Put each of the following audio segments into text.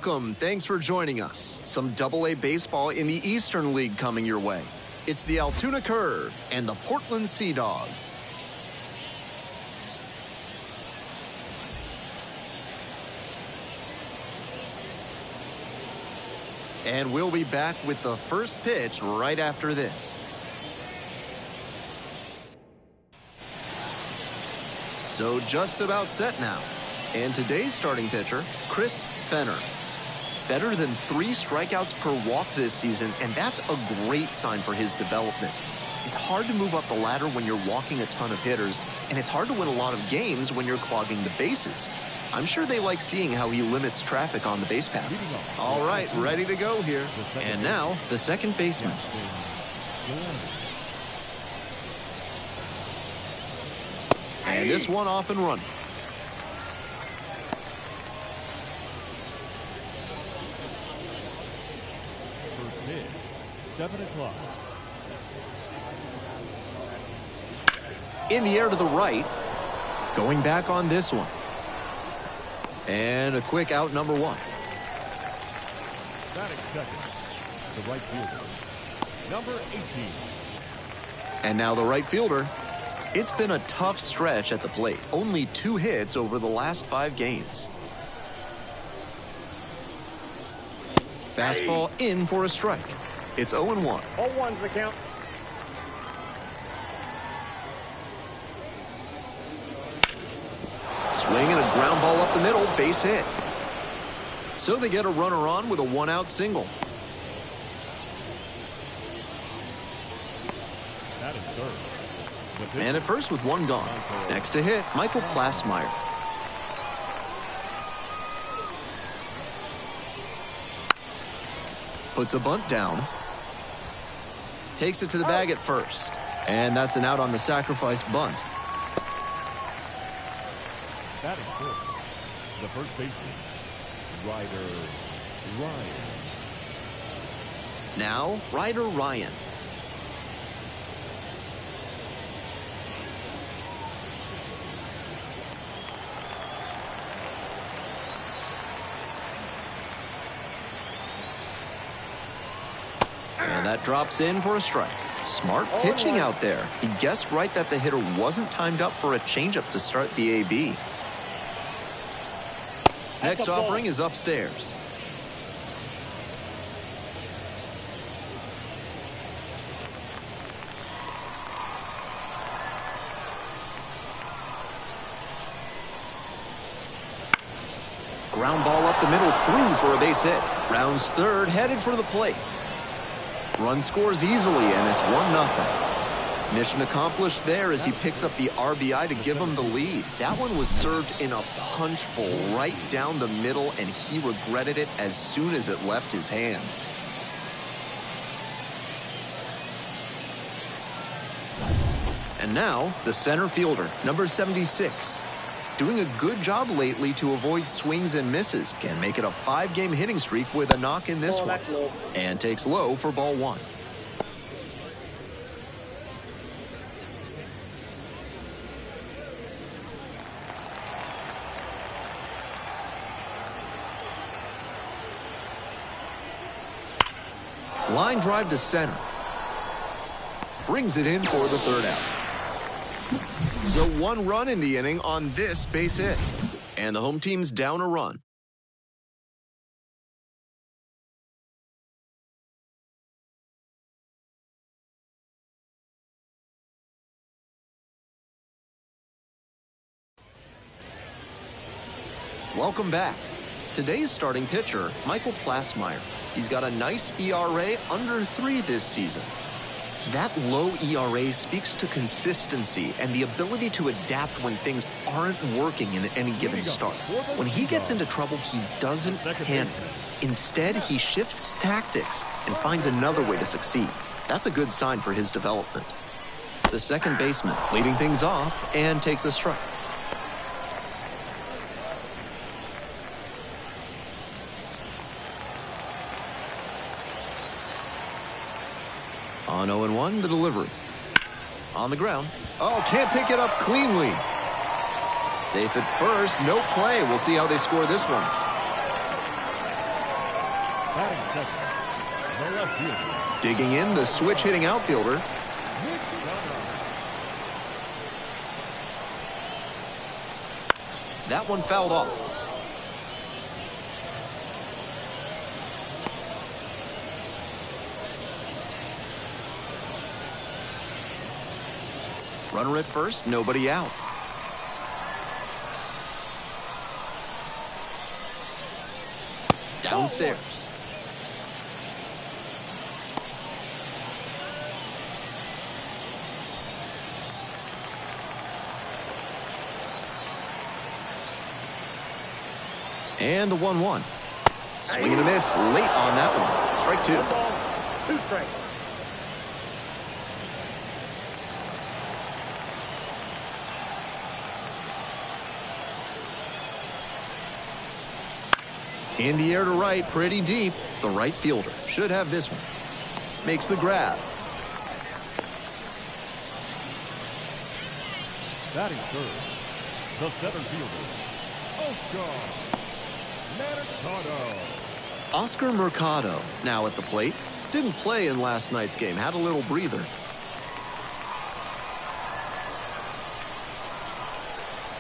Welcome. Thanks for joining us. Some Double-A baseball in the Eastern League coming your way. It's the Altoona Curve and the Portland Sea Dogs. And we'll be back with the first pitch right after this. So just about set now. And today's starting pitcher, Chris Fenner. Better than 3 strikeouts per walk this season, and that's a great sign for his development. It's hard to move up the ladder when you're walking a ton of hitters, and it's hard to win a lot of games when you're clogging the bases. I'm sure they like seeing how he limits traffic on the base paths. All right, ready to go here. And now, the second baseman. And this one off and running. First pitch, 7 o'clock. In the air to the right. Going back on this one. And a quick out, number 1. Batting second, the right fielder, number 18. And now the right fielder. It's been a tough stretch at the plate. Only 2 hits over the last 5 games. Fastball in for a strike. It's 0-1. 0-1's the count. Swing and a ground ball up the middle, base hit. So they get a runner on with a 1-out single. That is third. And at first with 1 gone. Next to hit, Michael Plasmeyer. Puts a bunt down. Takes it to the bag at first. And that's an out on the sacrifice bunt. That is fourth. The first baseman, Ryan. Now, Ryder Ryan. And that drops in for a strike. Smart pitching out there. He guessed right that the hitter wasn't timed up for a changeup to start the AB. Next offering is upstairs. Ground ball up the middle, through for a base hit. Rounds third, headed for the plate. Run scores easily, and it's 1-0. Mission accomplished there as he picks up the RBI to give him the lead. That one was served in a punch bowl right down the middle, and he regretted it as soon as it left his hand. And now, the center fielder, number 76. Doing a good job lately to avoid swings and misses. Can make it a 5-game hitting streak with a knock in this one. And takes low for ball 1. Line drive to center. Brings it in for the 3rd out. So 1 run in the inning on this base hit. And the home team's down a run. Welcome back. Today's starting pitcher, Michael Plasmeyer. He's got a nice ERA under 3 this season. That low ERA speaks to consistency and the ability to adapt when things aren't working in any given start. When he gets into trouble, he doesn't panic. Instead, he shifts tactics and finds another way to succeed. That's a good sign for his development. The second baseman leading things off and takes a strike. On 0-1, the delivery. On the ground. Oh, can't pick it up cleanly. Safe at first, no play. We'll see how they score this one. Batting second, the left fielder. Digging in, the switch-hitting outfielder. That one fouled off. Runner at first, nobody out. Downstairs. And the 1-1. Swing and a miss late on that one. Strike two. 2 strikes. In the air to right, pretty deep. The right fielder should have this one. Makes the grab. Batting third, the center fielder, Oscar Mercado now at the plate. Didn't play in last night's game. Had a little breather.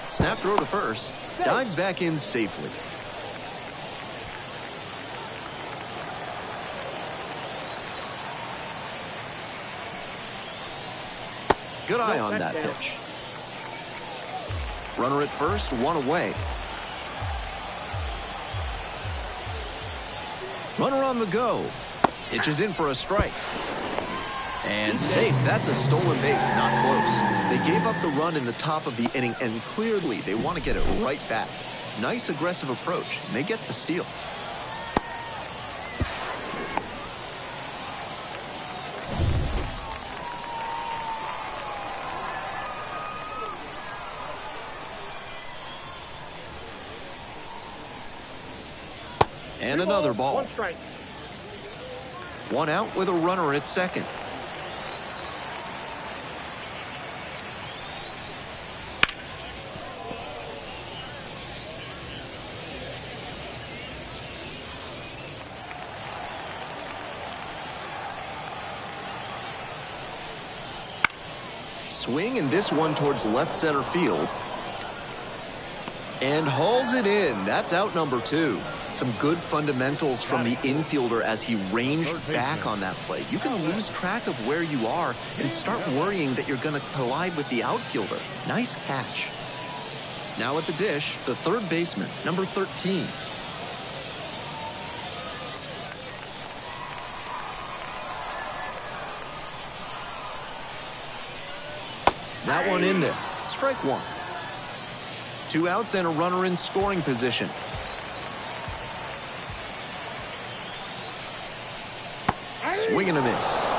Snap throw to first. Dives back in safely. Good eye on that pitch. Runner at first, one away. Runner on the go. Pitches in for a strike. And safe. That's a stolen base, not close. They gave up the run in the top of the inning, and clearly they want to get it right back. Nice aggressive approach, and they get the steal. And another ball. 1 strike. One out with a runner at second. Swing, and this one towards left center field. And hauls it in. That's out number 2. Some good fundamentals from the infielder as he ranged back on that play. You can lose track of where you are and start worrying that you're going to collide with the outfielder. Nice catch. Now at the dish, the third baseman, number 13. That one in there. Strike one. 2 outs and a runner in scoring position. Swing and a miss.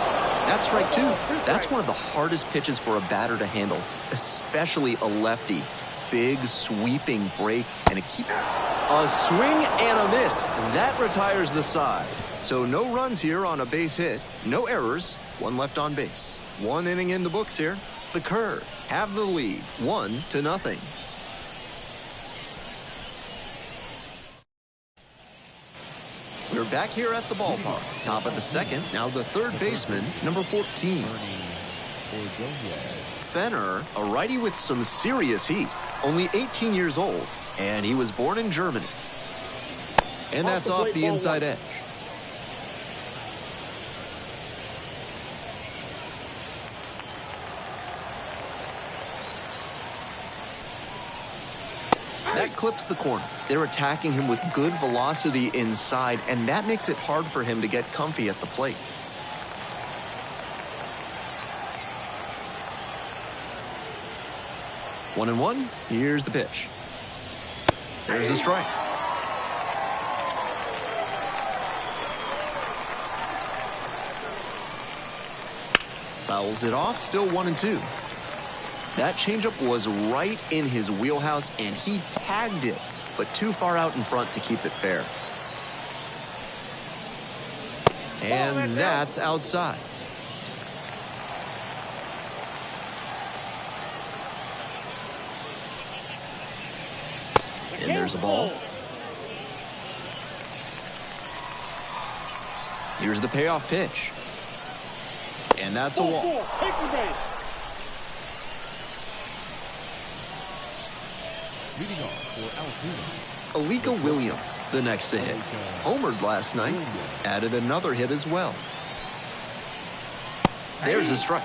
That's strike 2. That's one of the hardest pitches for a batter to handle, especially a lefty. Big sweeping break, and it keeps a swing and a miss. That retires the side. So no runs here on a base hit, no errors, 1 left on base. 1 inning in the books here. The Curs have the lead, 1-0. We're back here at the ballpark. Top of the second, now the third baseman, number 14. Fenner, a righty with some serious heat, only 18 years old, and he was born in Germany. And that's off the inside edge. That clips the corner. They're attacking him with good velocity inside, and that makes it hard for him to get comfy at the plate. One and one. Here's the pitch. There's a strike. Fouls it off. Still 1-2. That changeup was right in his wheelhouse, and he tagged it, but too far out in front to keep it fair. And that's outside. And there's a ball. Here's the payoff pitch. And that's a walk. Leading off for Altoona. Alika Williams, the next to hit. Homered last night, added another hit as well. There's a strike.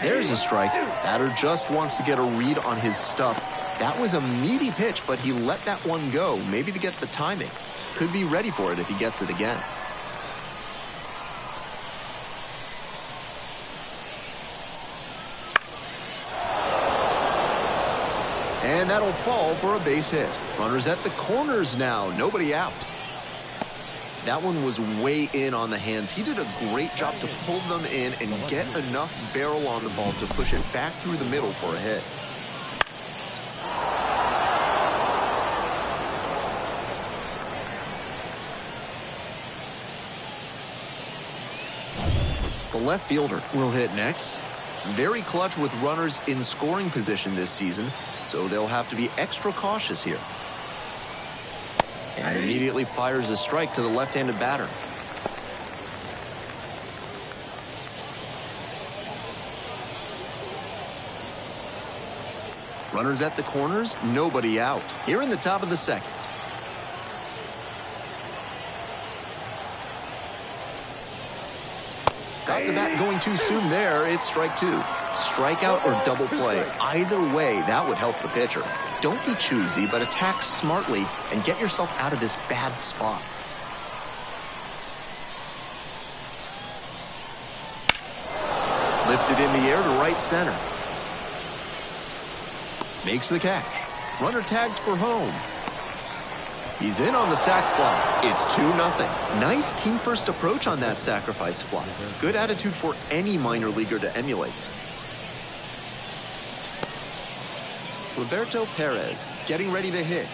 There's a strike. Batter just wants to get a read on his stuff. That was a meaty pitch, but he let that one go, maybe to get the timing. Could be ready for it if he gets it again. And that'll fall for a base hit. Runners at the corners now, nobody out. That one was way in on the hands. He did a great job to pull them in and get enough barrel on the ball to push it back through the middle for a hit. The left fielder will hit next. Very clutch with runners in scoring position this season, so they'll have to be extra cautious here. And immediately fires a strike to the left-handed batter. Runners at the corners, nobody out. Here in the top of the second. Got the bat going too soon there. It's strike two. Strikeout or double play. Either way, that would help the pitcher. Don't be choosy, but attack smartly and get yourself out of this bad spot. Lifted in the air to right center. Makes the catch. Runner tags for home. He's in on the sac fly. It's 2-0. Nice team-first approach on that sacrifice fly. Good attitude for any minor leaguer to emulate. Roberto Perez getting ready to hit.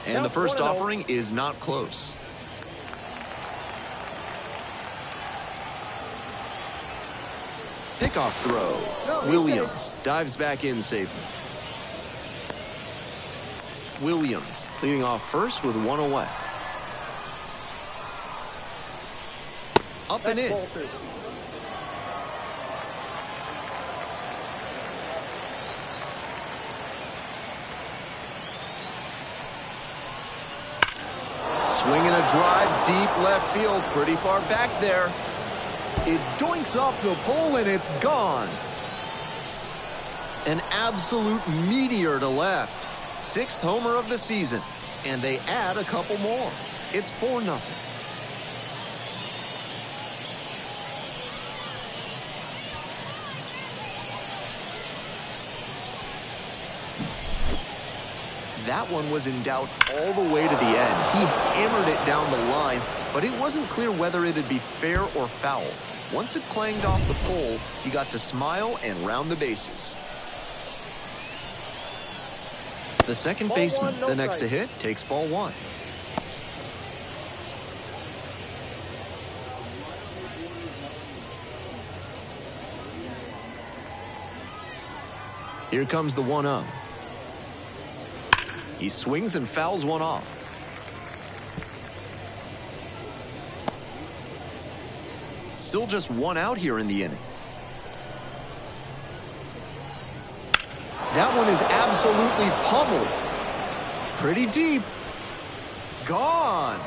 And the first offering is not close. Pickoff throw. Williams dives back in safely. Williams leading off first with one away. Up and in. Swinging a drive deep left field, pretty far back there. It doinks off the pole and it's gone. An absolute meteor to left. 6th homer of the season, and they add a couple more. It's 4-0. That one was in doubt all the way to the end. He hammered it down the line, but it wasn't clear whether it'd be fair or foul. Once it clanged off the pole, he got to smile and round the bases. The second baseman, the next to hit, takes ball one. Here comes the 1-0. He swings and fouls one off. Still just one out here in the inning. That one is absolutely pummeled. Pretty deep. Gone.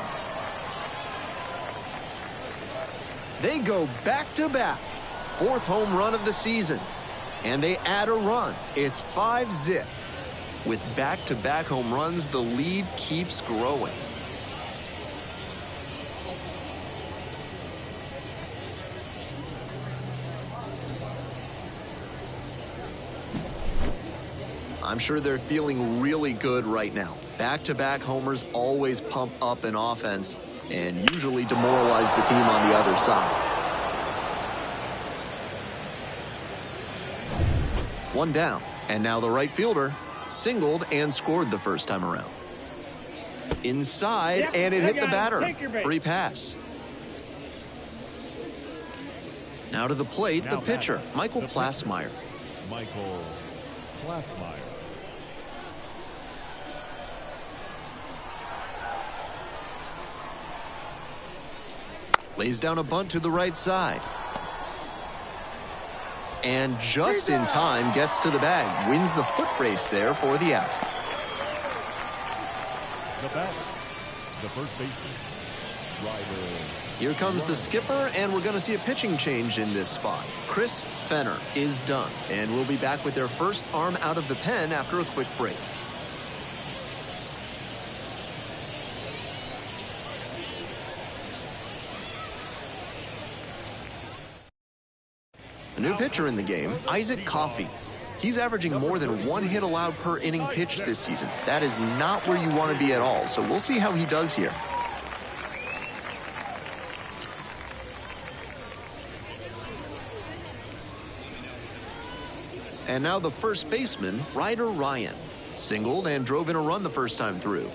They go back-to-back. 4th home run of the season. And they add a run. It's 5-0. With back-to-back home runs, the lead keeps growing. I'm sure they're feeling really good right now. Back-to-back homers always pump up an offense, and usually demoralize the team on the other side. One down, and now the right fielder singled and scored the first time around. Inside, and it hit the batter. Free pass. Now to the plate, the pitcher, Michael Plasmeyer. Michael Plasmeyer. Lays down a bunt to the right side. And just in time, gets to the bag. Wins the foot race there for the out. The batter, the first baseman, Ryder. Here comes the skipper, and we're going to see a pitching change in this spot. Chris Fenner is done, and we'll be back with their first arm out of the pen after a quick break. A new pitcher in the game, Isaac Coffey. He's averaging more than 1 hit allowed per inning pitched this season. That is not where you want to be at all, so we'll see how he does here. And now the first baseman, Ryder Ryan. Singled and drove in a run the first time through.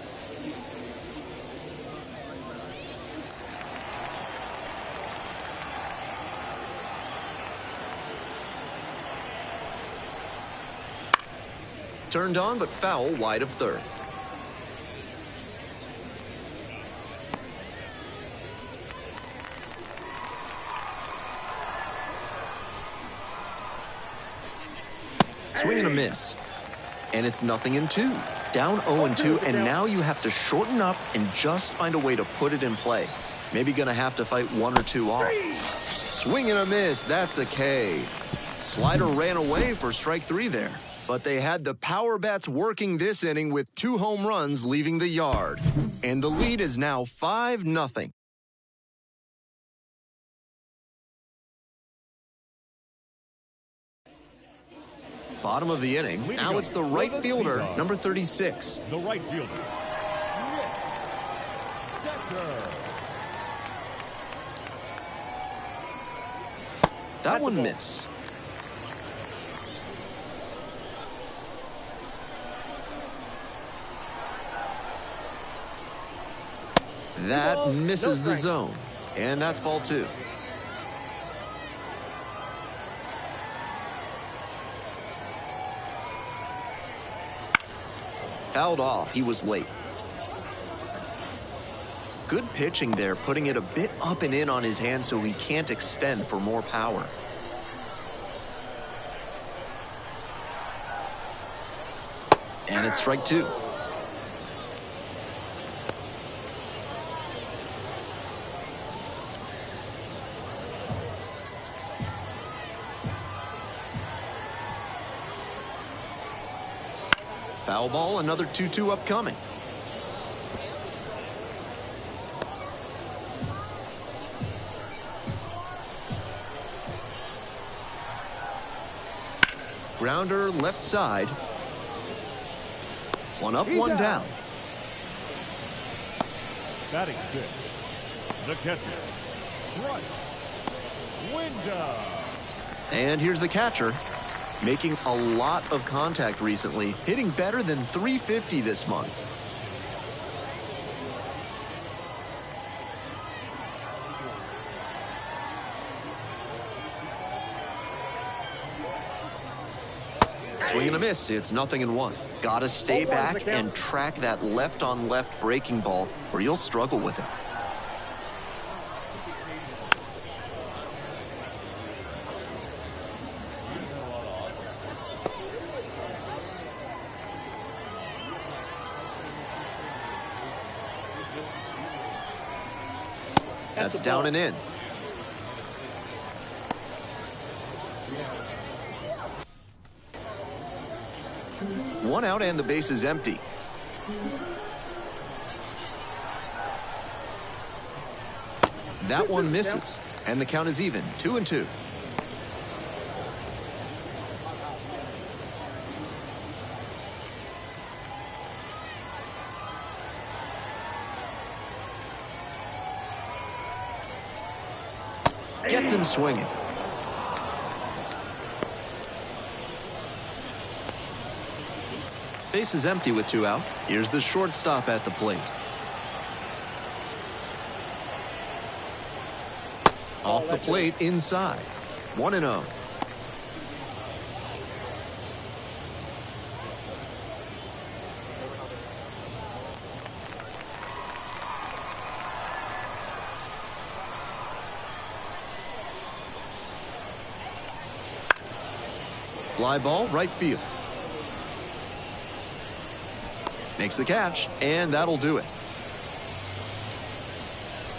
Turned on, but foul wide of third. Swing and a miss. And it's 0-2. Down 0-2, and now you have to shorten up and just find a way to put it in play. Maybe gonna have to fight 1 or 2 off. Swing and a miss, that's a K. Slider ran away for strike 3 there. But they had the power bats working this inning with 2 home runs leaving the yard. And the lead is now 5-0. Bottom of the inning. Now it's the right fielder, number 36. The right fielder, Decker. That one missed. That misses the zone, and that's ball 2. Fouled off. He was late. Good pitching there, putting it a bit up and in on his hand so he can't extend for more power. And it's strike 2. Foul ball, another 2-2 upcoming. Grounder left side. 1 up, 1 down. Batting 6, the catcher, Bryce Winda. And here's the catcher, making a lot of contact recently, hitting better than .350 this month. Swing and a miss. It's 0-1. Gotta stay back and track that left-on-left breaking ball, or you'll struggle with it. That's down and in. One out and the base is empty. That one misses, and the count is even, 2-2. Gets him swinging. Base is empty with 2 out. Here's the shortstop at the plate. Off the plate inside. 1-0. Fly ball, right field. Makes the catch, and that'll do it.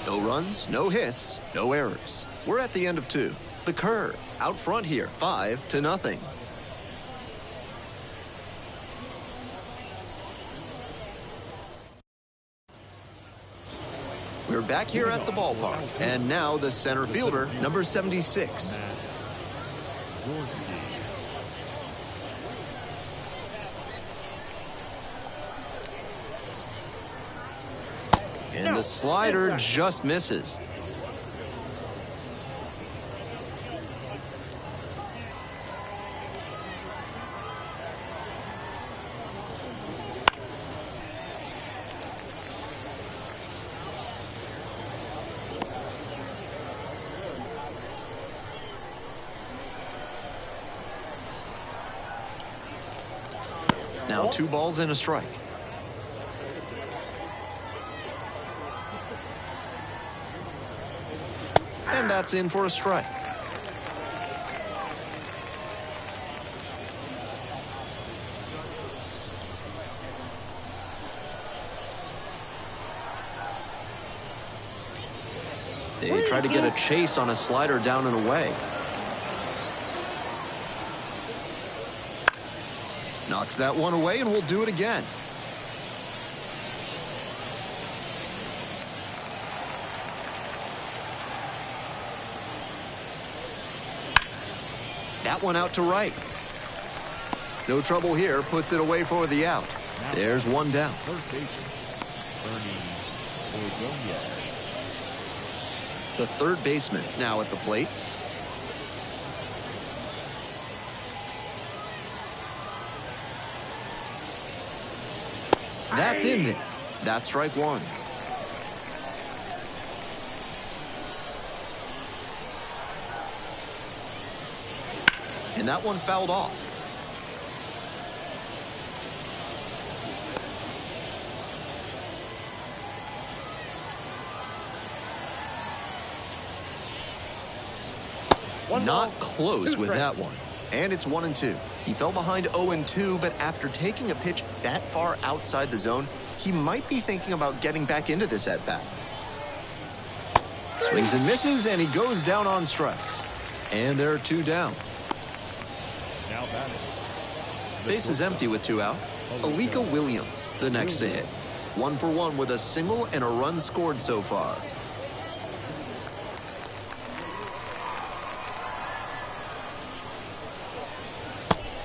No runs, no hits, no errors. We're at the end of 2. The curve, out front here, 5-0. We're back here at the ballpark, and now the center fielder, number 76. And the slider just misses. Now 2 balls and a strike. And that's in for a strike. They try to get a chase on a slider down and away. Knocks that one away, and we'll do it again. That one out to right. No trouble here. Puts it away for the out. There's 1 down. The third baseman now at the plate. That's in there. That's strike 1. And that one fouled off. Not close with that one. And it's 1-2. He fell behind 0-2, but after taking a pitch that far outside the zone, he might be thinking about getting back into this at-bat. Swings and misses, and he goes down on strikes. And there are 2 down. Base is empty with 2 out. Alika Williams, the next to hit. 1 for 1 with a single and a run scored so far.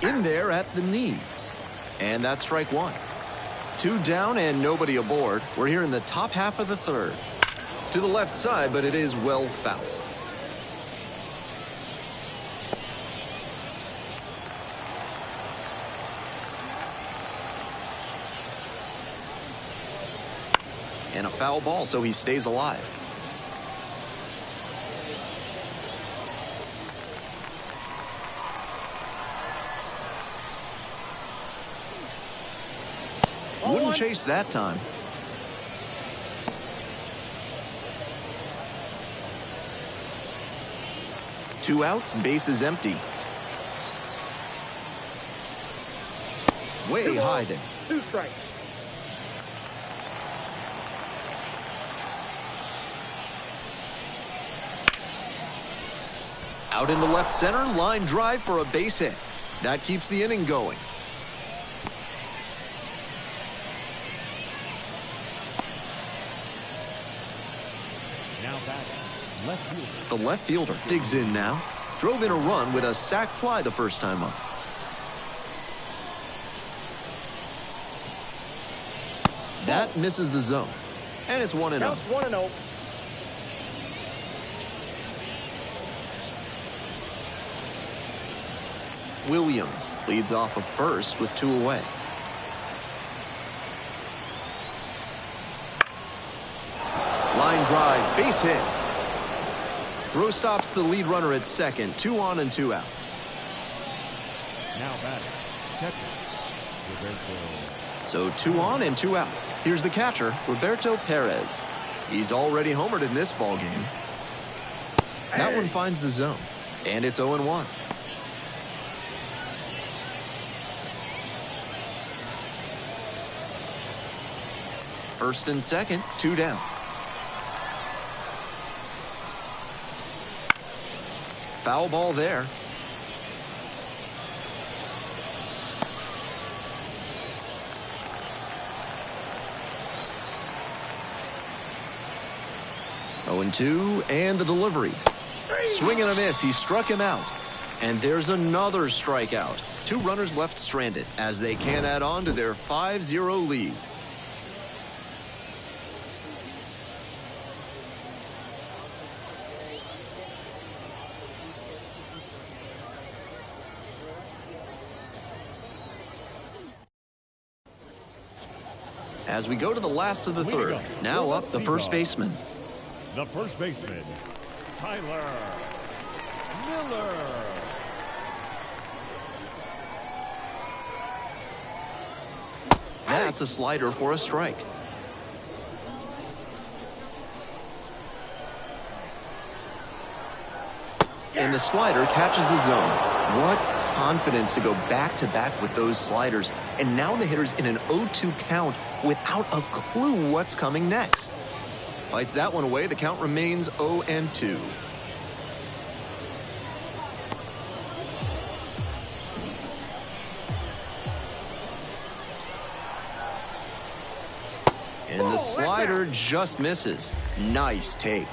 In there at the knees. And that's strike 1. 2 down and nobody aboard. We're here in the top half of the 3rd. To the left side, but it is well fouled. And a foul ball, so he stays alive. Wouldn't chase that time. Two outs, base is empty. Way high there. 2 strikes. Out into left center, line drive for a base hit. That keeps the inning going. Now batting, left fielder. The left fielder digs in now. Drove in a run with a sac fly the first time up. That misses the zone. And it's 1-0. Counts 1-0. Williams leads off of first with 2 away. Line drive, base hit. Throw stops the lead runner at second. 2 on and 2 out. Now batting, catcher, Roberto. So 2 on and 2 out. Here's the catcher, Roberto Perez. He's already homered in this ball game. That one finds the zone, and it's 0-1. First and second, 2 down. Foul ball there. Oh, 2, and the delivery. Swing and a miss. He struck him out. And there's another strikeout. 2 runners left stranded as they can't add on to their 5-0 lead. As we go to the last of the third, now up the first baseman. The first baseman, Tyler Miller. That's a slider for a strike. And the slider catches the zone. What confidence to go back-to-back with those sliders. And now the hitter's in an 0-2 count without a clue what's coming next. Fights that one away. The count remains 0-2. And the slider just misses. Nice take.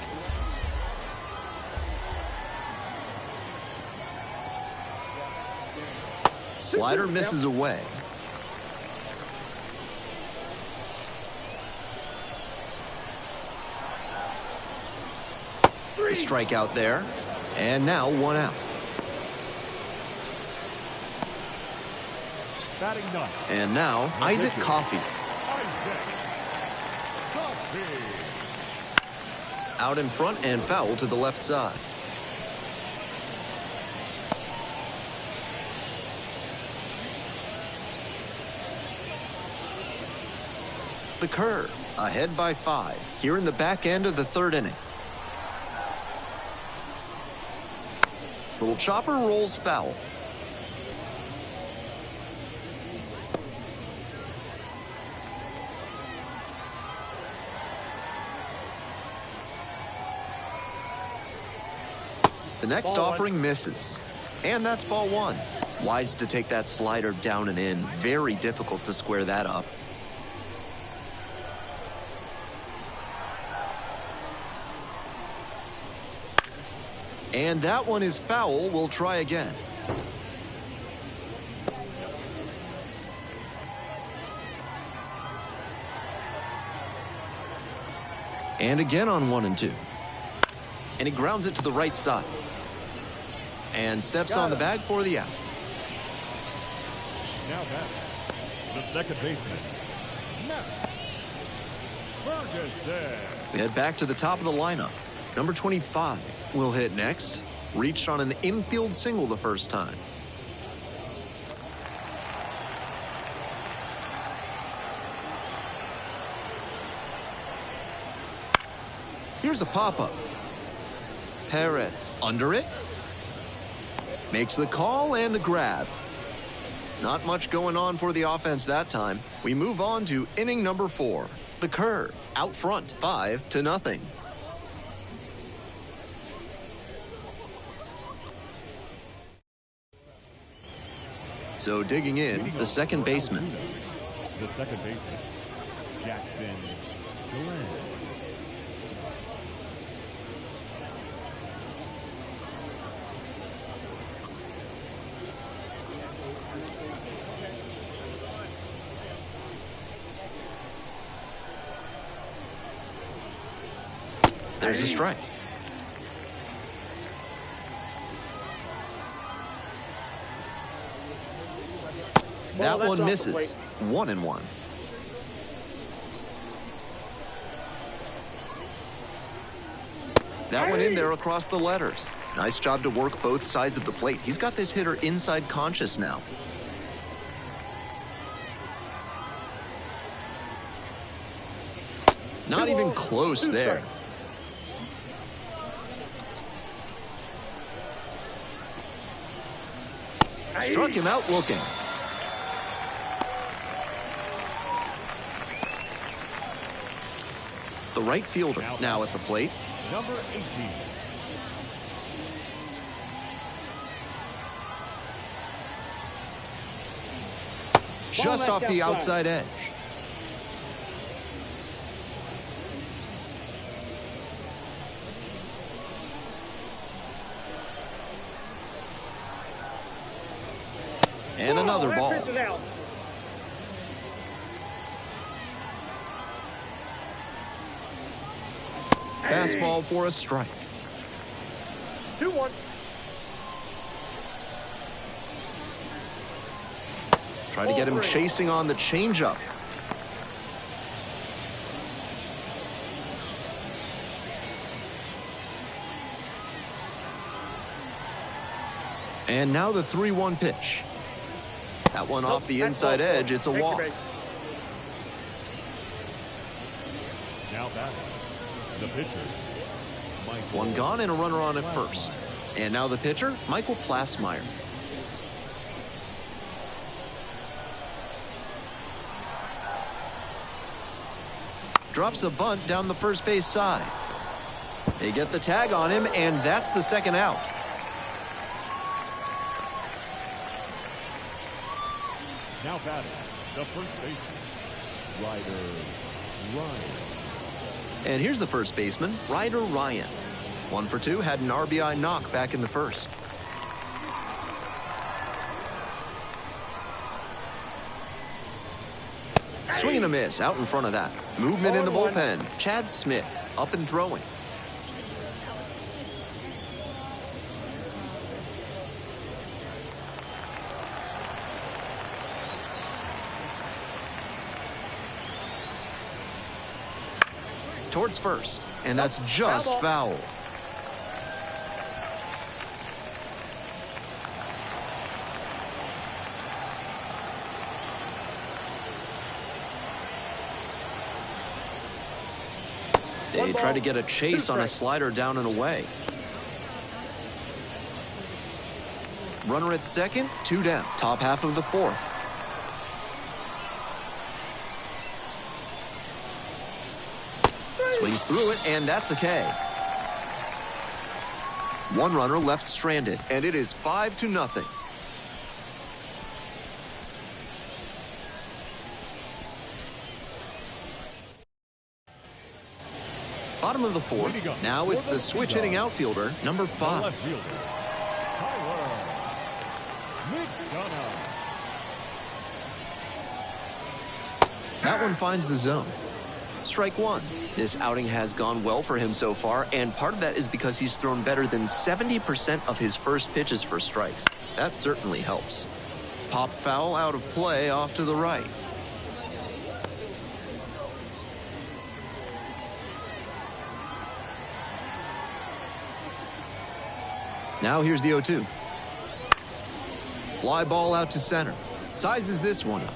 Slider misses away. A strikeout there. And now 1 out. Batting ninth. And now Isaac Coffey. Out in front and foul to the left side. The curve, ahead by 5 here in the back end of the third inning. Little chopper rolls foul. The next offering misses. And that's ball 1. Wise to take that slider down and in. Very difficult to square that up. And that one is foul. We'll try again. And again on 1 and 2. And he grounds it to the right side. And steps on the bag for the out. Now back, the second baseman, Matt Ferguson. We head back to the top of the lineup. Number 25 will hit next. Reached on an infield single the first time. Here's a pop-up. Perez under it. Makes the call and the grab. Not much going on for the offense that time. We move on to inning number 4. The curve out front, 5-0. So digging in, the second baseman. The second baseman, Jackson Glenn. There's a strike. That one misses. 1-1. That one in there across the letters. Nice job to work both sides of the plate. He's got this hitter inside conscious now. Not even close there. Struck him out looking. The right fielder now at the plate. Number 18. Just off the outside edge. And another ball. Fastball for a strike. 2-1. Try to get him chasing on the changeup. And now the 3-1 pitch. That one off the inside edge. It's a walk. Now batting, the pitcher. One gone and a runner on at first. And now the pitcher, Michael Plasmeyer. Drops a bunt down the first base side. They get the tag on him, and that's the second out. Now batting, the first baseman, Ryder Ryan. And here's the first baseman, Ryder Ryan. 1 for 2, had an RBI knock back in the first. Swing and a miss out in front of that. Movement in the bullpen. Chad Smith up and throwing. Towards first, and that's just foul. They try to get a chase on a slider down and away. Runner at second, 2 down. Top half of the fourth. Swings through it, and that's a K. One runner left stranded, and it is 5-0. Bottom of the fourth. Now it's the switch hitting outfielder, number 5. Left fielder, McDonough. That one finds the zone. Strike 1. This outing has gone well for him so far, and part of that is because he's thrown better than 70% of his first pitches for strikes. That certainly helps. Pop foul out of play off to the right. Now here's the 0-2. Fly ball out to center. Sizes this one up.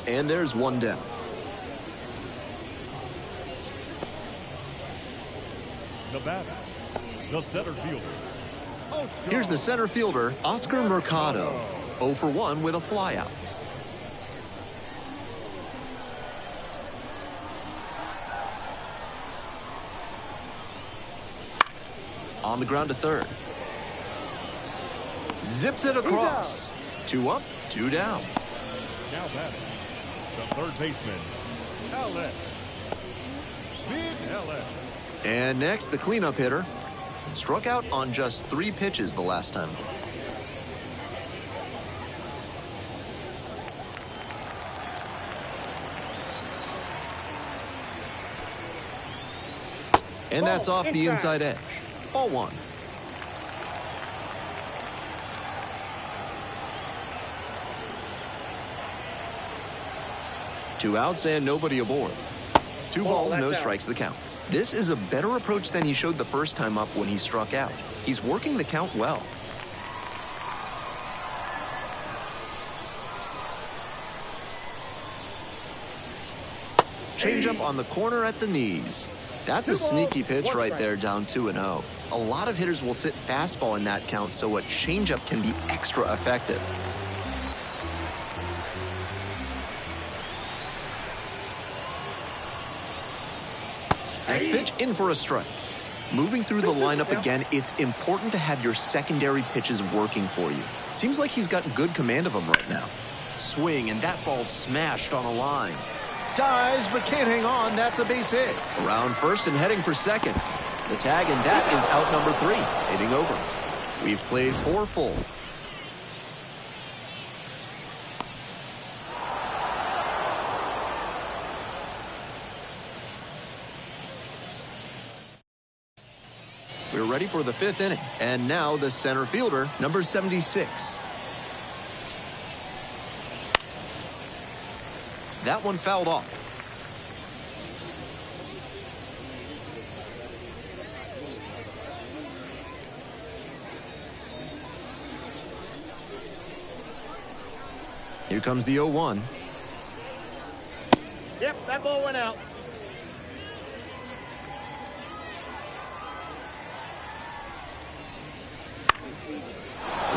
And there's one down. The batter, the center fielder. Here's the center fielder, Oscar Mercado. 0 for 1 with a flyout. On the ground to third. Zips it across. 2 up, 2 down. Now batting, the third baseman, Alex. Big Alex. And next, the cleanup hitter. Struck out on just 3 pitches the last time. And that's off the inside edge. Ball 1. 2 outs and nobody aboard. 2 balls, no strikes, the count. This is a better approach than he showed the first time up when he struck out. He's working the count well. Changeup on the corner at the knees. That's a sneaky pitch right there, down 2-0. A lot of hitters will sit fastball in that count, so a changeup can be extra effective. Next pitch, in for a strike. Moving through the lineup again, it's important to have your secondary pitches working for you. Seems like he's got good command of them right now. Swing, and that ball's smashed on a line. Dives, but can't hang on. That's a base hit. Around first and heading for second. The tag, and that is out number 3. Hitting over. We've played 4 full. We're ready for the 5th inning. And now the center fielder, number 76. That one fouled off. Here comes the 0-1. Yep, that ball went out.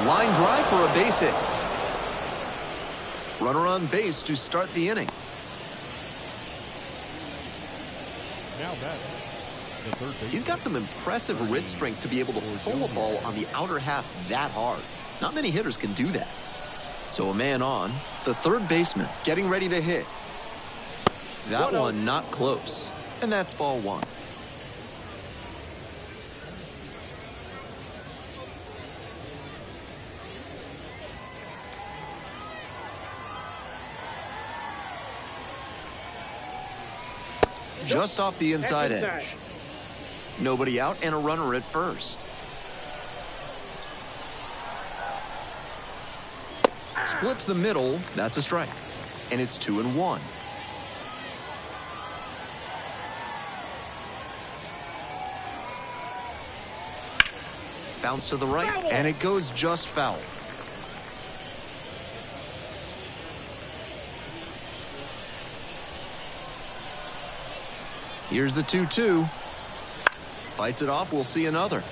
Line drive for a base hit. Runner on base to start the inning. Now batting, the third baseman. He's got some impressive wrist strength to be able to pull a ball on the outer half that hard. Not many hitters can do that. So a man on, the third baseman getting ready to hit. That one not close. And that's ball 1. Just off the inside edge. Nobody out and a runner at first. Splits the middle. That's a strike. And it's 2-1. Bounce to the right, and it goes just foul. Here's the 2-2. Fights it off. We'll see another.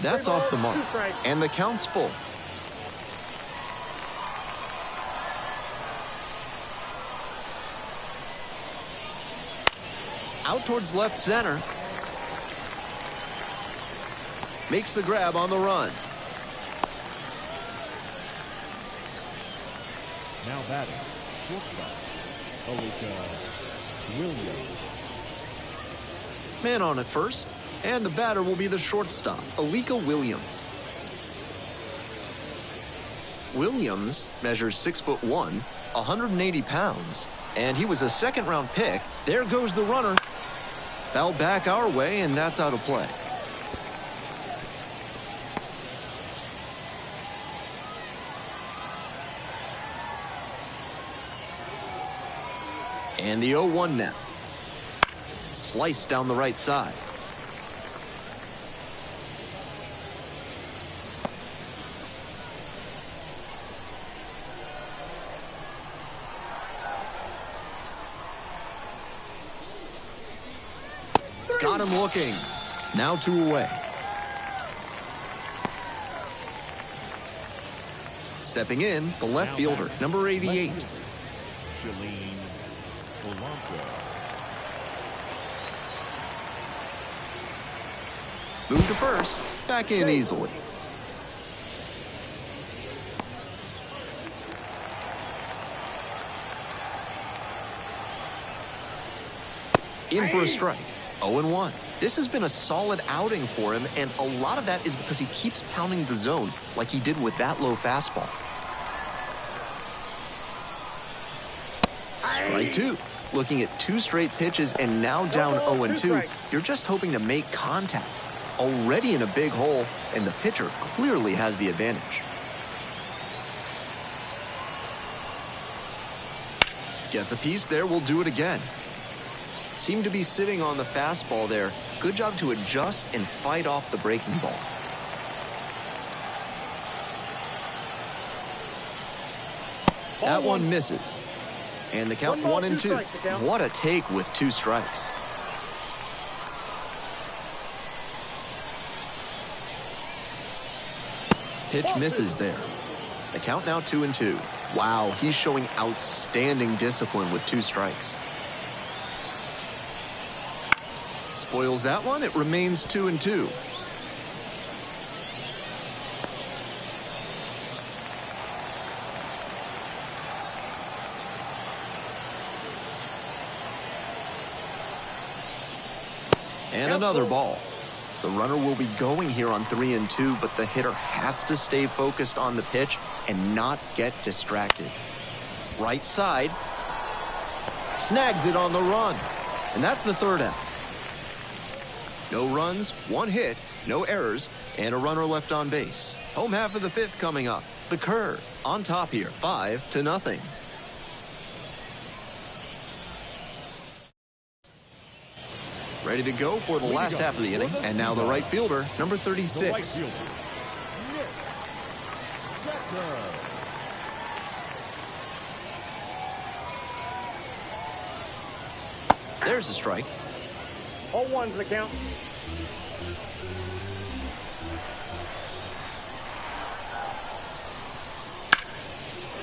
That's off the mark. And the count's full. Out towards left center. Makes the grab on the run. Now batting, shortstop, Williams. Man on at first, and the batter will be the shortstop, Alika Williams. Williams measures 6'1", 180 pounds, and he was a second-round pick. There goes the runner. Foul back our way, and that's out of play. And the 0-1 now. Sliced down the right side. Got him looking. Now 2 away. Stepping in, the left fielder, number 88. Move to first, back in easily. In for a strike. 0-1. This has been a solid outing for him, and a lot of that is because he keeps pounding the zone like he did with that low fastball. Strike 2. Looking at 2 straight pitches and now down 0-2, you're just hoping to make contact. Already in a big hole, and the pitcher clearly has the advantage. Gets a piece there, will do it again. Seemed to be sitting on the fastball there. Good job to adjust and fight off the breaking ball. That one misses. And the count 1-2. What a take with 2 strikes. Pitch misses there. The count now 2-2. Wow, he's showing outstanding discipline with 2 strikes. Spoils that one. It remains 2-2. And another ball. The runner will be going here on 3-2, but the hitter has to stay focused on the pitch and not get distracted. Right side. Snags it on the run. And that's the 3rd out. No runs, 1 hit, no errors, and a runner left on base. Home half of the 5th coming up. The Curve on top here, 5-0. Ready to go for the last half of the inning. And now the right fielder, number 36. There's a strike. 0-1's the count.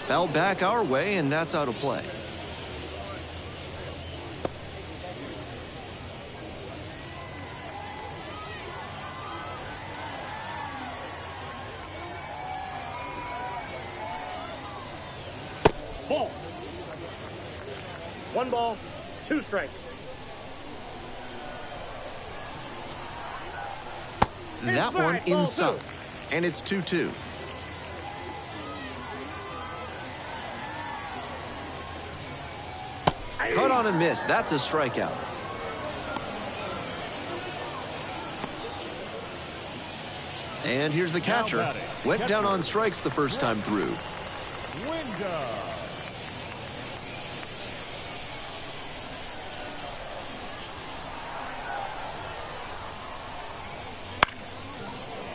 Fouled back our way, and that's out of play. Ball. 1 ball, 2 strikes. That one inside, and it's 2-2. Cut on and miss. That's a strikeout. And here's the catcher. Went down on strikes the first time through.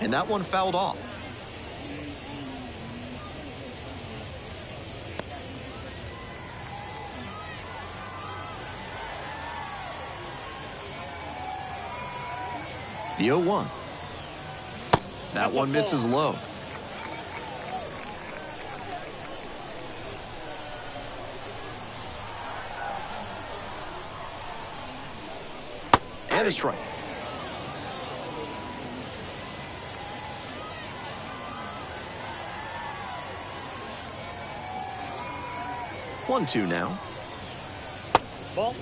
And that one fouled off. The 0-1. That one misses low. And a strike. One, 2 now. Ball.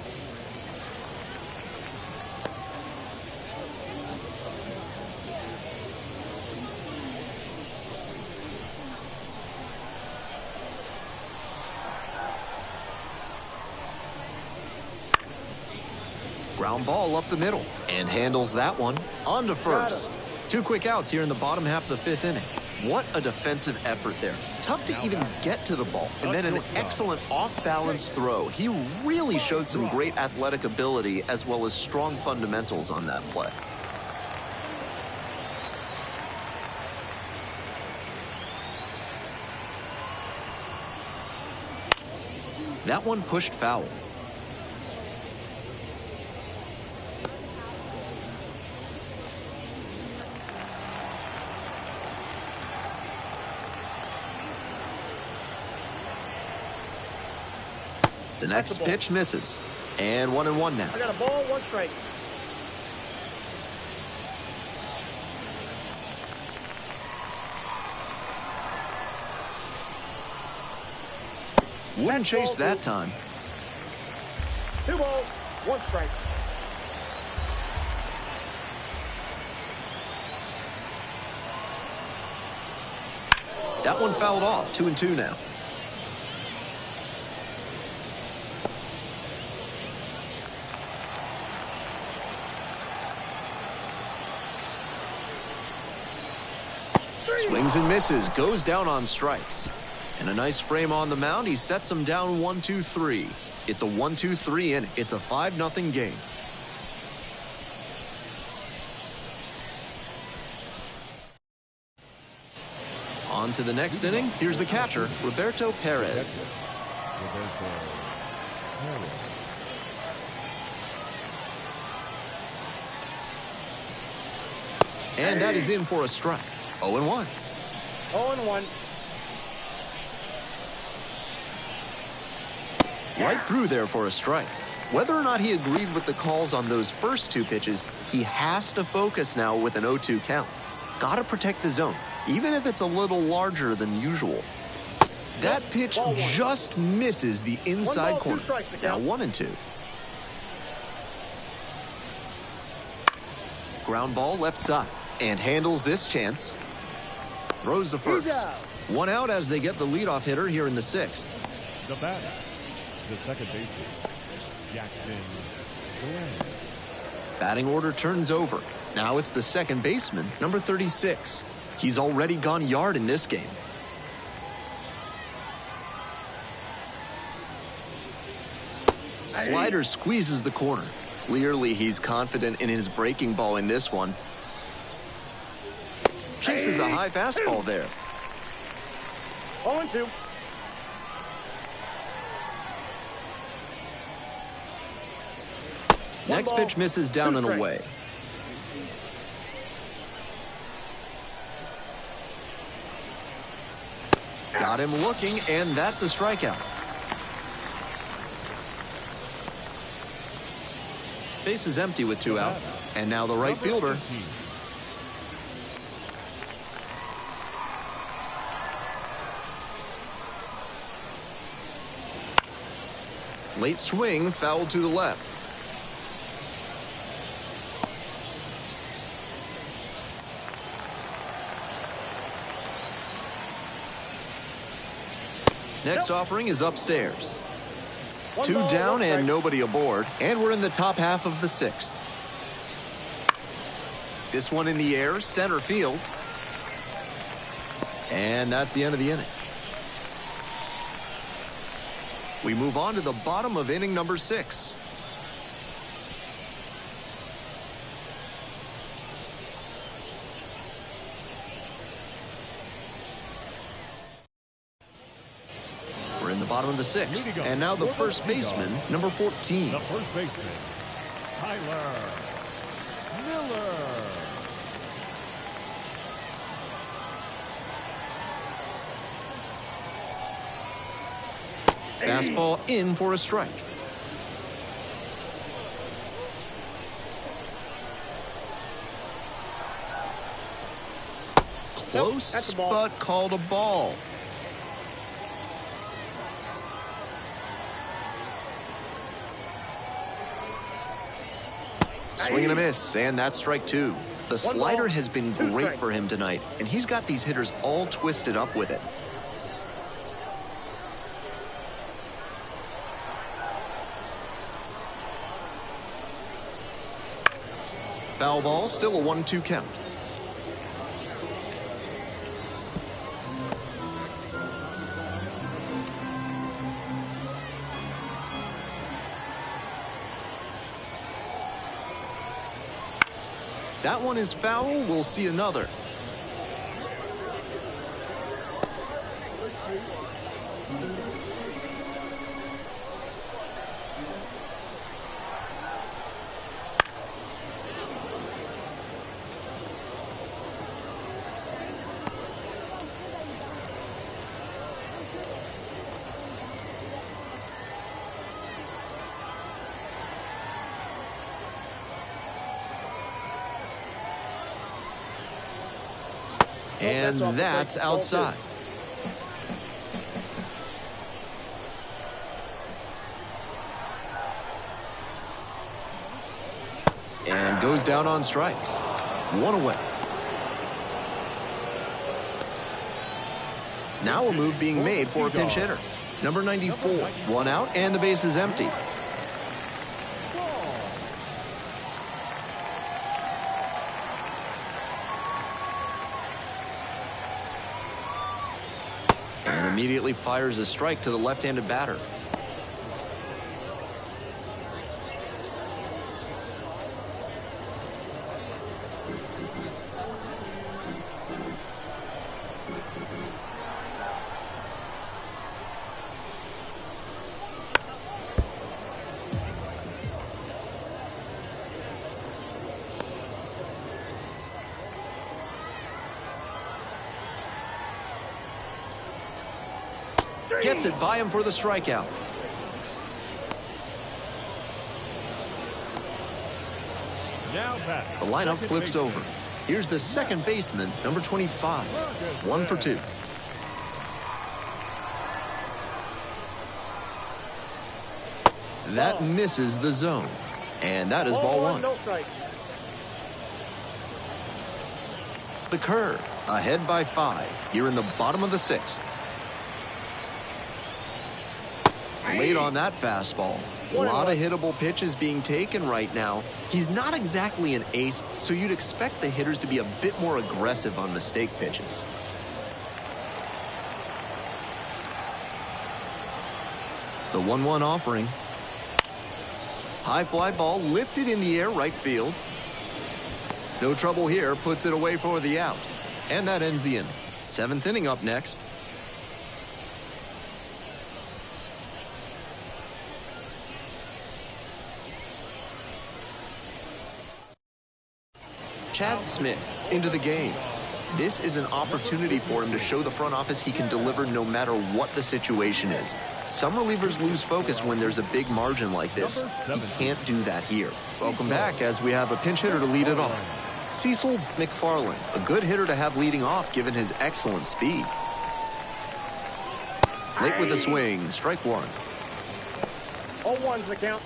Ground ball up the middle and handles that one. On to first. 2 quick outs here in the bottom half of the 5th inning. What a defensive effort there. Tough to even get to the ball. And then an excellent off-balance throw. He really showed some great athletic ability as well as strong fundamentals on that play. That one pushed foul. The next pitch misses. And 1-1 now. I got a ball, 1 strike. Wouldn't chase that time. 2 balls, 1 strike. That one fouled off. 2-2 now. Swings and misses, goes down on strikes. And a nice frame on the mound. He sets him down 1-2-3. It's a 1-2-3 inning. It's a 5-0 game. On to the next inning. Here's the catcher, Roberto Perez. And that is in for a strike. 0-1. 0-1. Right through there for a strike. Whether or not he agreed with the calls on those first two pitches, he has to focus now with an 0-2 count. Gotta protect the zone, even if it's a little larger than usual. That pitch just misses the inside corner. Now 1-2. Ground ball left side. And handles this chance. Throws to first. One out as they get the leadoff hitter here in the 6th. The batter, the second baseman, Jackson Glenn. Batting order turns over. Now it's the second baseman, number 36. He's already gone yard in this game. Slider squeezes the corner. Clearly he's confident in his breaking ball in this one. Chases a high fastball there. 0-2. Next pitch misses down and away. Got him looking, and that's a strikeout. Base is empty with 2 out. And now the right fielder. Late swing, foul to the left. Next offering is upstairs. 2 down and nobody aboard, and we're in the top half of the 6th. This one in the air, center field. And that's the end of the inning. We move on to the bottom of inning number 6. We're in the bottom of the 6th. And now the first baseman, number 14. The first baseman, Tyler Miller. Fastball in for a strike. Close, but called a ball. Swing and a miss, and that's strike 2. The slider has been great for him tonight, and he's got these hitters all twisted up with it. Foul ball, still a 1-2 count. That one is foul. We'll see another. And that's outside. And goes down on strikes. 1 away. Now a move being made for a pinch hitter. Number 94. 1 out and the base is empty. immediately fires a strike to the left-handed batter. Gets it by him for the strikeout. Now back. The lineup flips over. Here's the second baseman, number 25. 1 for 2. That misses the zone. And that is ball 1. No strike. The curve, ahead by 5 here in the bottom of the 6th. Late on that fastball. A lot of hittable pitches being taken right now. He's not exactly an ace, so you'd expect the hitters to be a bit more aggressive on mistake pitches. The 1-1 offering. High fly ball lifted in the air, right field. No trouble here, puts it away for the out. And that ends the inning. 7th inning up next. Chad Smith into the game. This is an opportunity for him to show the front office he can deliver no matter what the situation is. Some relievers lose focus when there's a big margin like this. He can't do that here. Welcome back as we have a pinch hitter to lead it off. Cecil McFarland, a good hitter to have leading off given his excellent speed. Late with the swing, strike 1. 0-1's the count.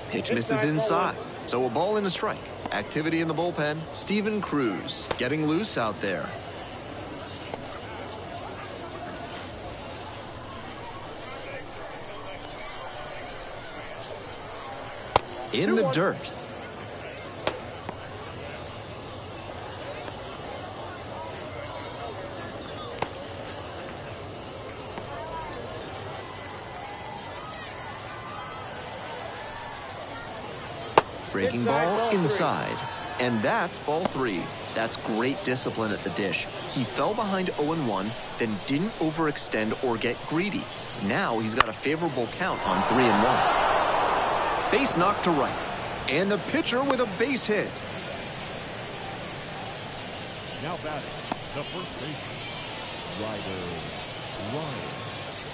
Pitch misses inside, so a ball and a strike. Activity in the bullpen. Steven Cruz getting loose out there. In the dirt. Breaking ball inside. And that's ball 3. That's great discipline at the dish. He fell behind 0-1, then didn't overextend or get greedy. Now he's got a favorable count on 3-1. Base knocked to right. And the pitcher with a base hit. Now batting, the first baseman, Ryan.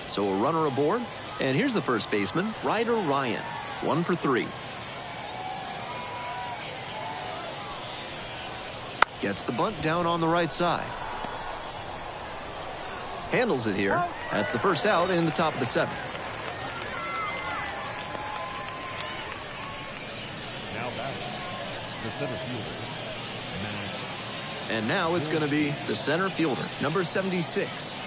So a runner aboard. And here's the first baseman, Ryder Ryan. 1 for 3. Gets the bunt down on the right side. Handles it here. That's the first out in the top of the 7th. Now batting, the center fielder, And now it's going to be the center fielder, number 76.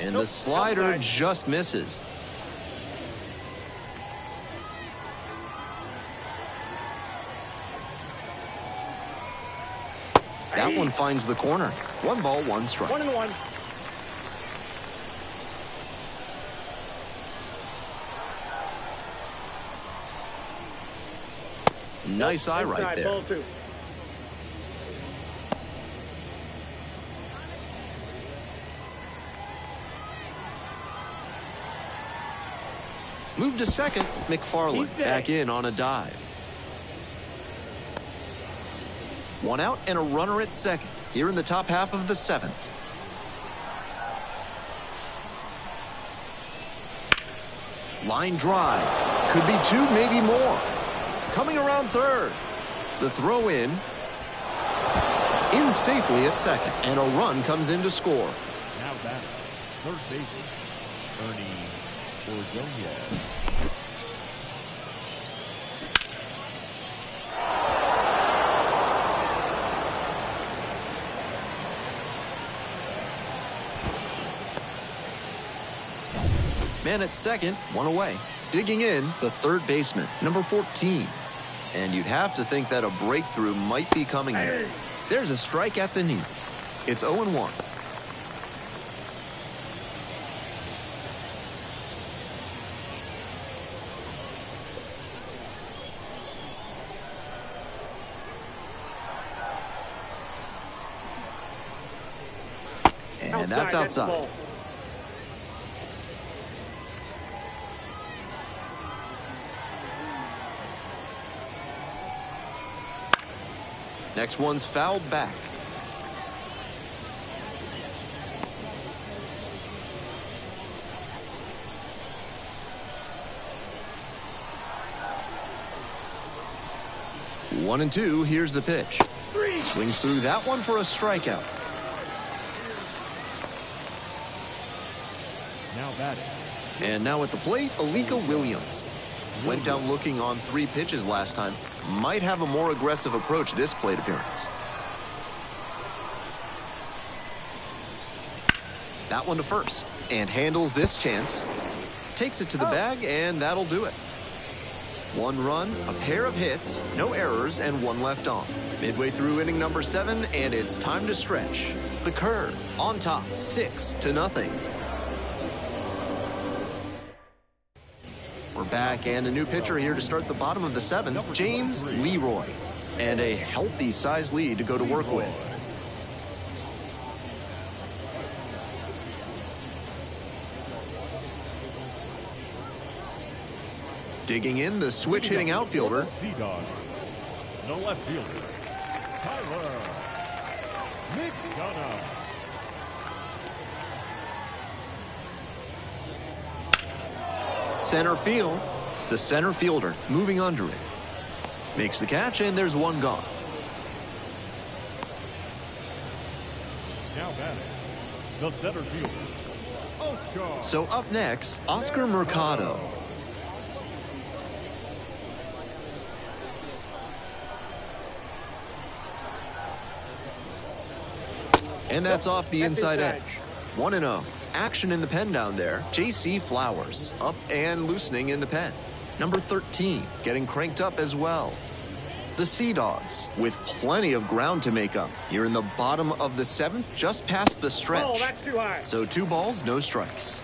And the slider just misses. That one finds the corner. 1 ball, 1 strike. 1-1. Nice eye right there. Ball 2. Move to second. McFarland back in on a dive. 1 out and a runner at second here in the top half of the 7th. Line drive. Could be 2, maybe more. Coming around third. The throw in safely at second. And a run comes in to score. now batting, third baseman, Ernie Ordonez. Man at second, one away. Digging in, the third baseman, number 14. And you'd have to think that a breakthrough might be coming here. There's a strike at the knees. It's 0-1. And that's outside. Next one's fouled back. One and two, here's the pitch. Swings through that one for a strikeout. Now batting. And now at the plate, Alika Williams. Went down looking on 3 pitches last time. Might have a more aggressive approach this plate appearance. That one to first. And handles this chance. Takes it to the bag, and that'll do it. 1 run, a pair of hits, no errors, and 1 left on. Midway through inning number 7, and it's time to stretch. The curve, on top, 6-0. We're back, and a new pitcher here to start the bottom of the 7th, James Leroy. And a healthy size lead to go to work with. Digging in, the switch-hitting outfielder. Sea Dogs. The left fielder, Tyler McDonough. Center field. The center fielder moving under it. Makes the catch, and there's 1 gone. Now batting, the center fielder, Oscar. So up next, Oscar Mercado. And that's off the inside edge. 1-0. Action in the pen down there. J.C. Flowers up and loosening in the pen. Number 13 getting cranked up as well. The Sea Dogs with plenty of ground to make up. You're in the bottom of the 7th, just past the stretch. Oh, that's too high. So 2 balls, no strikes.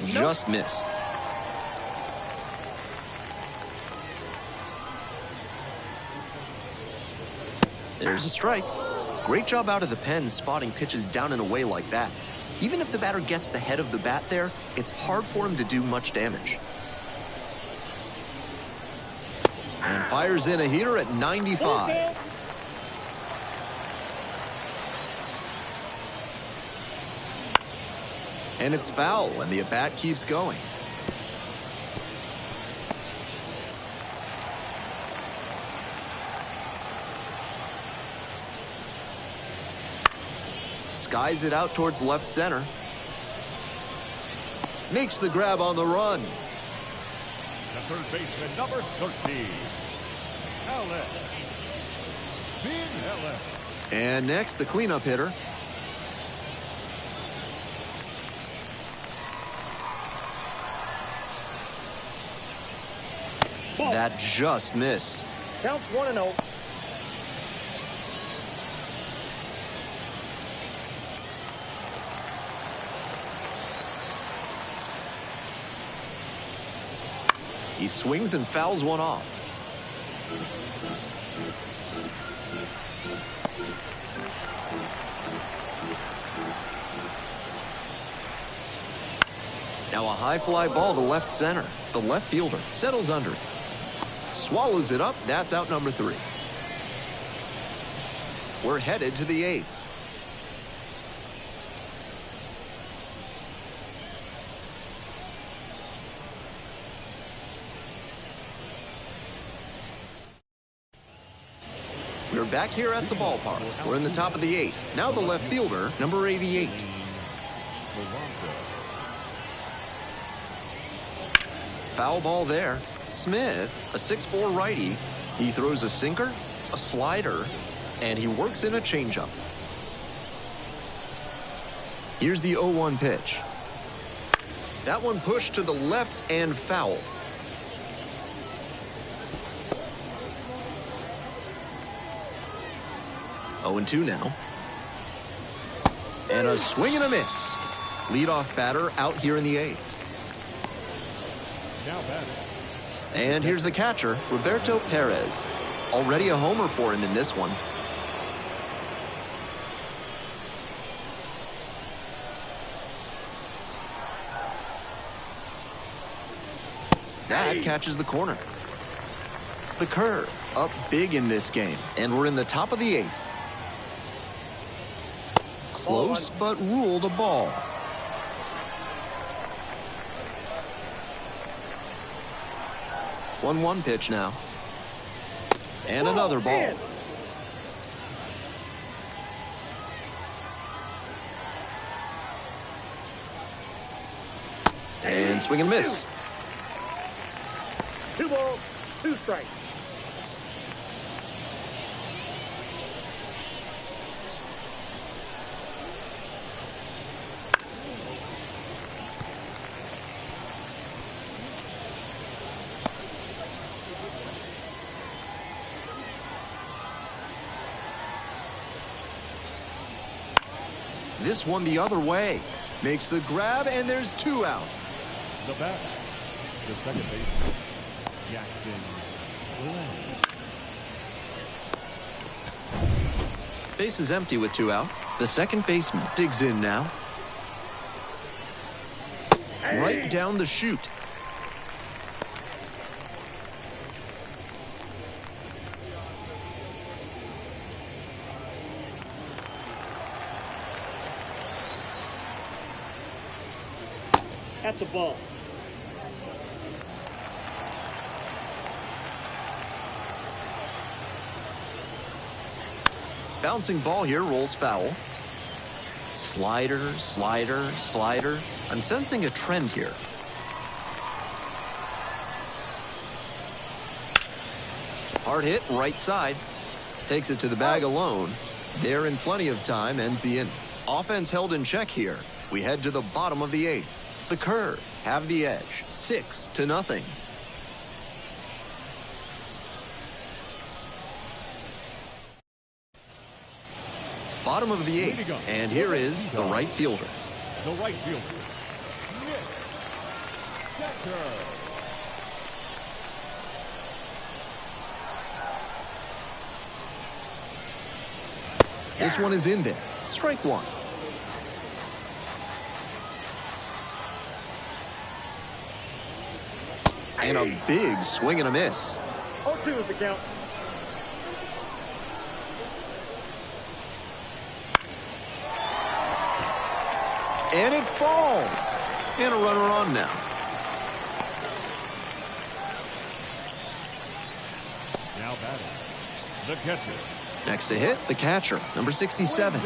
Just missed. There's a strike. Great job out of the pen spotting pitches down and away like that. Even if the batter gets the head of the bat there, it's hard for him to do much damage. And fires in a heater at 95. And it's foul, and the at-bat keeps going. Skies it out towards left center. Makes the grab on the run. The third baseman, number 13, Alex. And next, the cleanup hitter. Ball. That just missed. Counts 1-0. He swings and fouls one off. Now a high fly ball to left center. The left fielder settles under it. Swallows it up. That's out number 3. We're headed to the 8th. We're back here at the ballpark. We're in the top of the 8th. Now the left fielder, number 88. Foul ball there. Smith, a 6'4" righty, He throws a sinker, a slider, and he works in a changeup. Here's the 0-1 pitch. That one pushed to the left and foul. 0-2 now. And a swing and a miss. Leadoff batter out here in the 8th. Now batting. And here's the catcher, Roberto Perez. Already a homer for him in this one. That catches the corner. The curve up big in this game, and we're in the top of the 8th. Close, but ruled a ball. One pitch now. And another ball. And swing and miss. 2 balls, 2 strikes. This one the other way. Makes the grab, and there's 2 out. The batter, the second baseman, Jackson Glenn. Base is empty with 2 out. The second baseman digs in now. Right down the chute. That's a ball. Bouncing ball here, rolls foul. Slider, slider, slider. I'm sensing a trend here. Hard hit, right side. Takes it to the bag alone. There in plenty of time, ends the inning. Offense held in check here. We head to the bottom of the 8th. The curve have the edge, 6-0. Bottom of the 8th, and here is the right fielder. The right fielder, Nick Decker. This one is in there. Strike 1. And a big swing and a miss. 0-2 is the count. And it falls. And a runner on now. Now batting, the catcher. Next to hit, the catcher, number 67.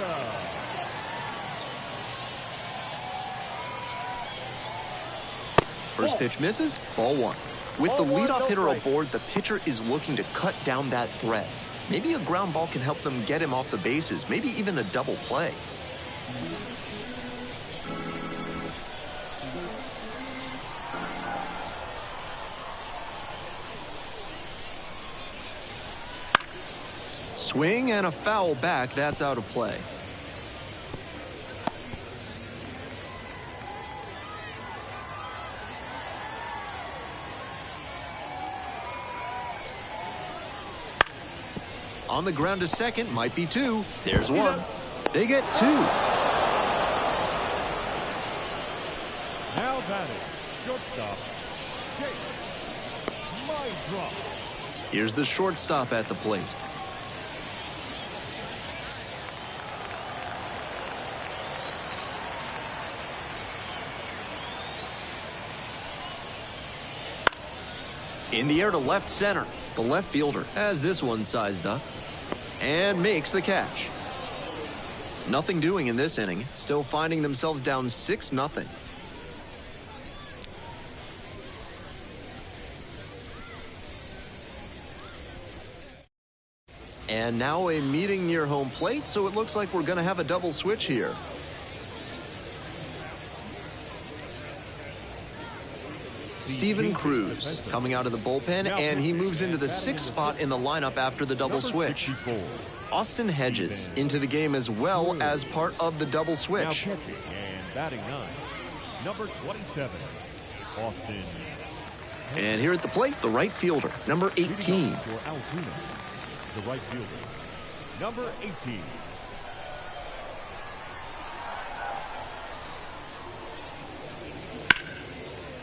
First pitch misses, ball 1. With the leadoff hitter aboard, the pitcher is looking to cut down that threat. Maybe a ground ball can help them get him off the bases, maybe even a double play. Swing and a foul back, that's out of play. On the ground to second, might be 2. There's 1. They get 2. Now batting, shortstop, Chase. My drop. Here's the shortstop at the plate. In the air to left center. The left fielder has this one sized up and makes the catch. Nothing doing in this inning. Still finding themselves down 6-0. And now a meeting near home plate, so it looks like we're going to have a double switch here. Steven Cruz coming out of the bullpen, and he moves into the 6th spot in the lineup after the double switch. Austin Hedges into the game as well as part of the double switch. Now pitching and batting 9, number 27, Austin. And here at the plate, the right fielder, number 18. For Altoona, the right fielder, number 18.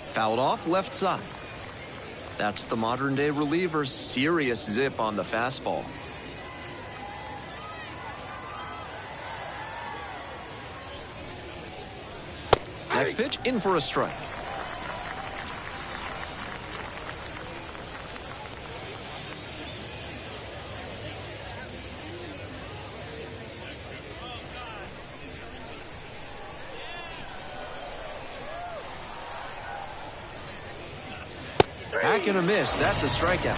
Fouled off left side. That's the modern-day reliever's serious zip on the fastball. Next pitch, in for a strike. Back and a miss. That's a strikeout.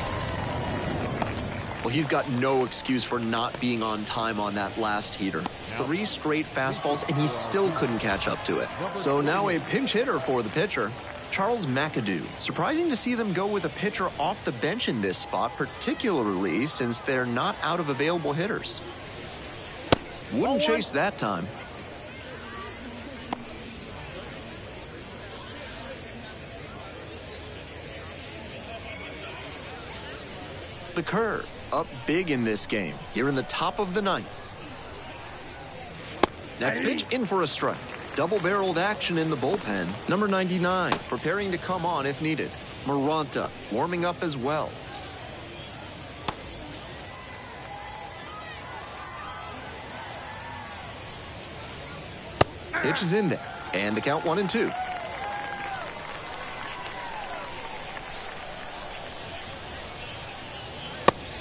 Well, he's got no excuse for not being on time on that last heater. 3 straight fastballs, and he still couldn't catch up to it. So now a pinch hitter for the pitcher, Charles McAdoo. Surprising to see them go with a pitcher off the bench in this spot, particularly since they're not out of available hitters. Wouldn't chase that time. The curve up big in this game here in the top of the 9th. Next pitch, in for a strike. Double-barreled action in the bullpen. Number 99 preparing to come on if needed. Maranta warming up as well. Pitch is in there, and the count 1-2.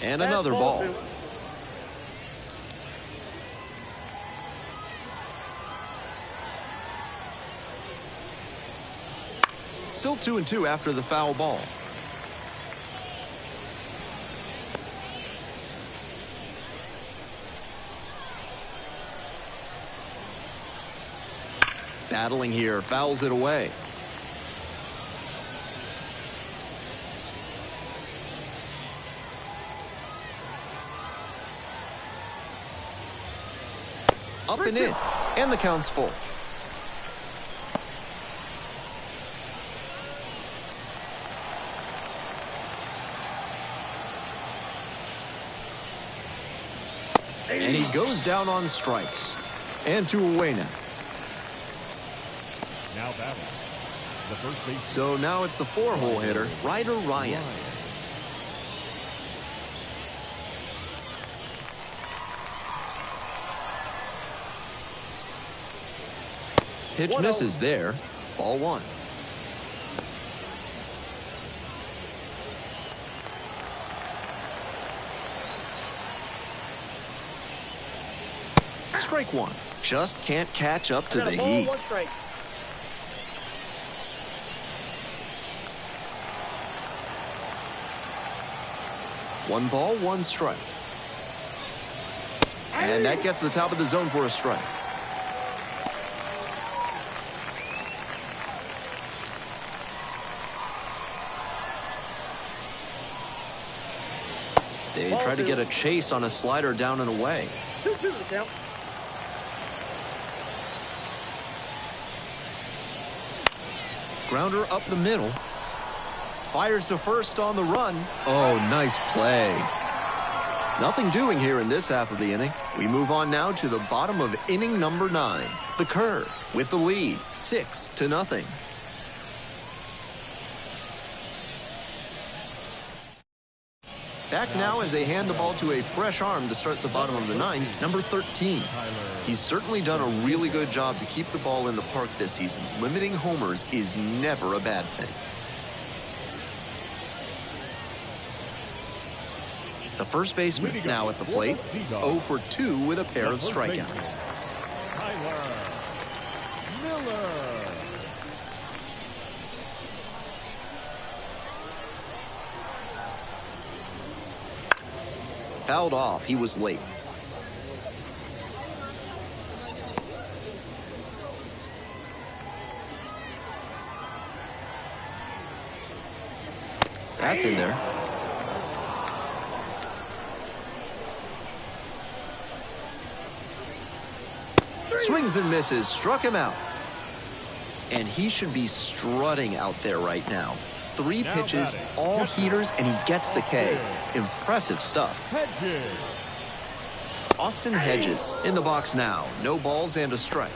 And another ball. Still 2-2 after the foul ball. Battling here, fouls it away. Up and in, and the count's full. And he goes down on strikes. And 2 away now. Now batting, the first base. So now it's the 4-hole hitter, Ryder Ryan. Pitch misses there. Ball 1. Strike 1. Just can't catch up to the heat. 1 strike. One ball, 1 strike. And that gets the top of the zone for a strike. They try to get a chase on a slider down and away. 2-2 the count. Grounder up the middle. Fires to first on the run. Oh, nice play. Nothing doing here in this half of the inning. We move on now to the bottom of inning number 9. The curve with the lead, 6-0. Back now as they hand the ball to a fresh arm to start the bottom of the 9th, number 13. He's certainly done a really good job to keep the ball in the park this season. Limiting homers is never a bad thing. The first baseman now at the plate, 0 for 2 with a pair of strikeouts. fouled off. He was late. That's in there. Swings and misses, struck him out. And he should be strutting out there right now. 3 pitches, all heaters, and he gets the K. Impressive stuff. Hedges. Austin Hedges in the box now. No balls and a strike.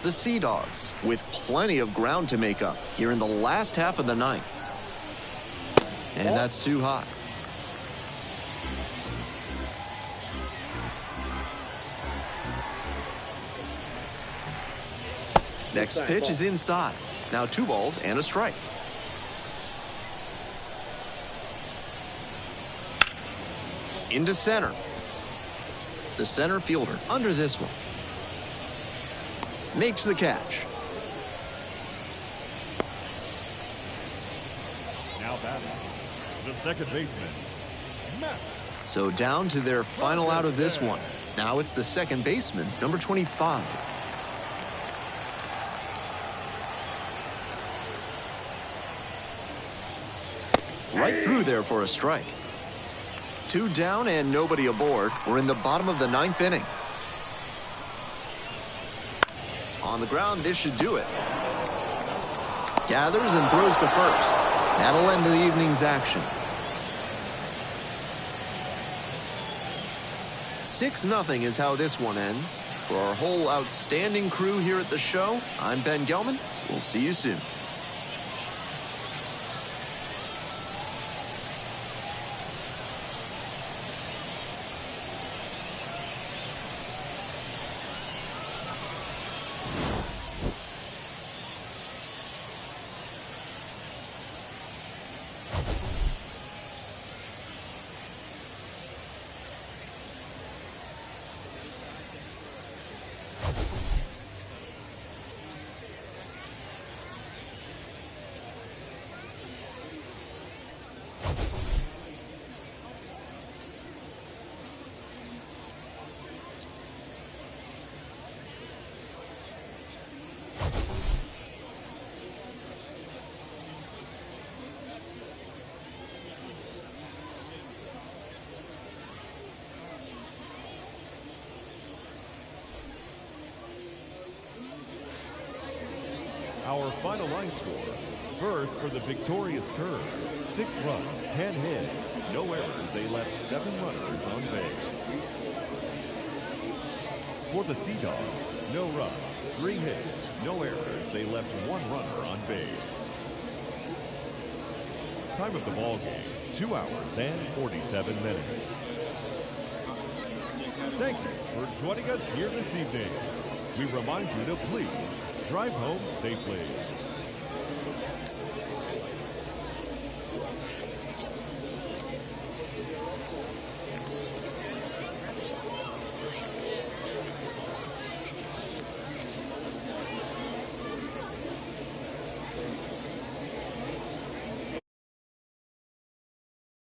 The Sea Dogs with plenty of ground to make up here in the last half of the 9th. And that's too hot. Next pitch is inside. Now 2 balls and a strike. Into center. The center fielder under this one. Makes the catch. Now batting, the second baseman, Matt. So down to their final out of this one. Now it's the second baseman, number 25. Right through there for a strike. 2 down and nobody aboard. We're in the bottom of the 9th inning. On the ground, this should do it. Gathers and throws to first. That'll end the evening's action. 6-0 is how this one ends. For our whole outstanding crew here at the show, I'm Ben Gelman. We'll see you soon. Our final line score. First for the victorious Curve. 6 runs, 10 hits, no errors. They left 7 runners on base. For the Sea Dogs, no runs, 3 hits, no errors. They left 1 runner on base. Time of the ball game, 2 hours and 47 minutes. Thank you for joining us here this evening. We remind you to please drive home safely.